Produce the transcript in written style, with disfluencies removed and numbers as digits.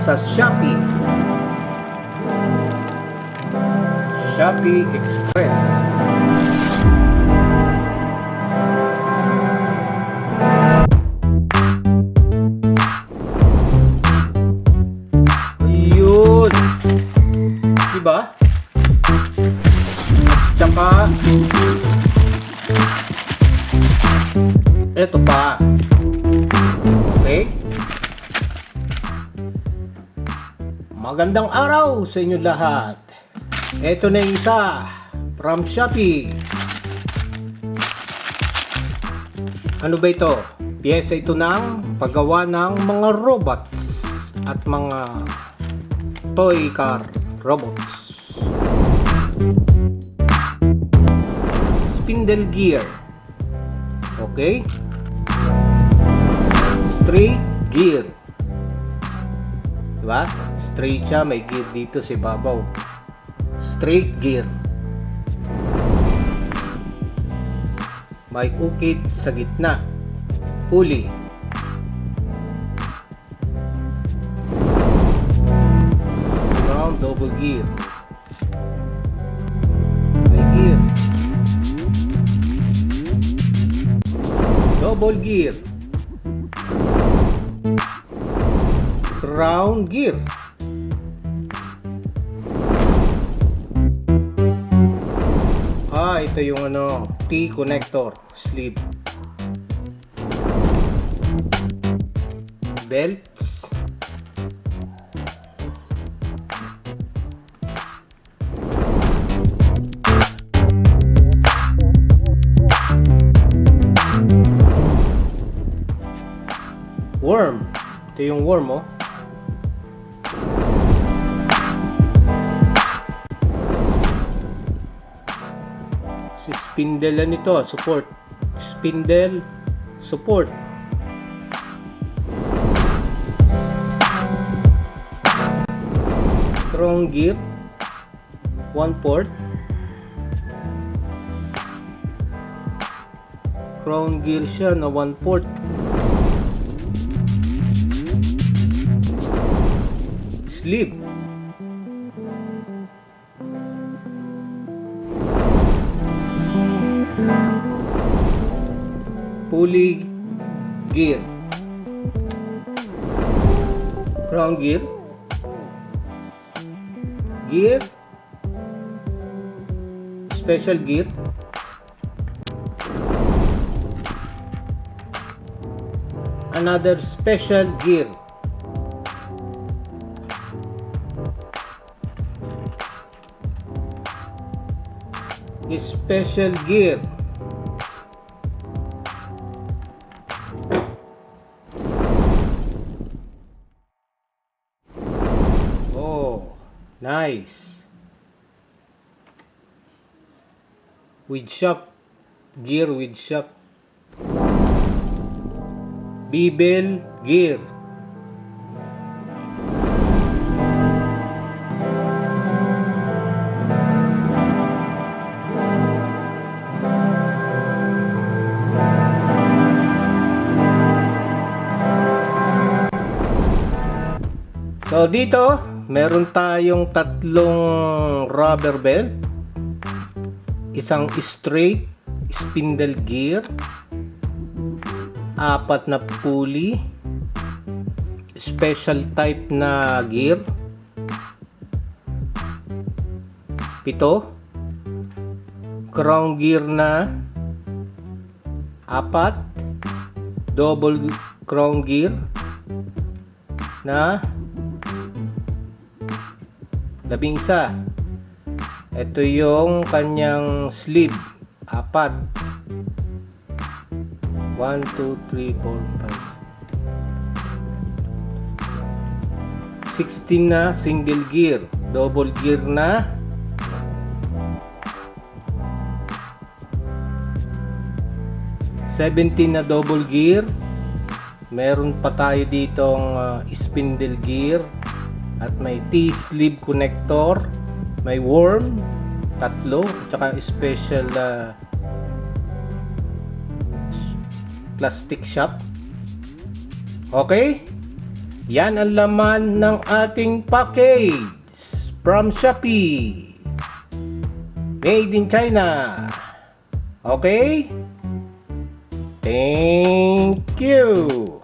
sa Shopee. Shopee Express. Ayun. Diba? Tsaka eto pa. Okay? Magandang araw sa inyo lahat. Ito na yung isa from Shopee. Ano ba ito? Piyesa ito ng paggawa ng mga robots at mga toy car robots. Spindle gear. Okay? Straight gear. Diba? Straight siya, may gear dito sa ibabaw. Straight gear. May ukit sa gitna. Pulley. Round double gear. May gear. Double gear. Round gear. Ito yung T connector sleeve. Belts. Worm. Ito yung worm, oh. Spindle nito, support. Spindle support. Crown gear, 1 port. Crown gear siya na 1 port. Sleeve. Pulley gear. Crown gear. Gear. Special gear. Another special gear. Special gear. Nice. With shop gear, with shop. Bevel gear. So dito meron tayong tatlong rubber belt, isang straight spindle gear, 4 na pulley, special type na gear, 7 crown gear na 4, double crown gear na 11. Ito yung kanyang sleeve, 4. 1, 2, 3, 4, 5. 16 na single gear, double gear na 17 na double gear. Meron pa tayo ditong spindle gear at may T-sleeve connector, may worm 3, at saka special plastic shop. Okay, Yan ang laman ng ating package from Shopee. Made in China. Okay? Thank you.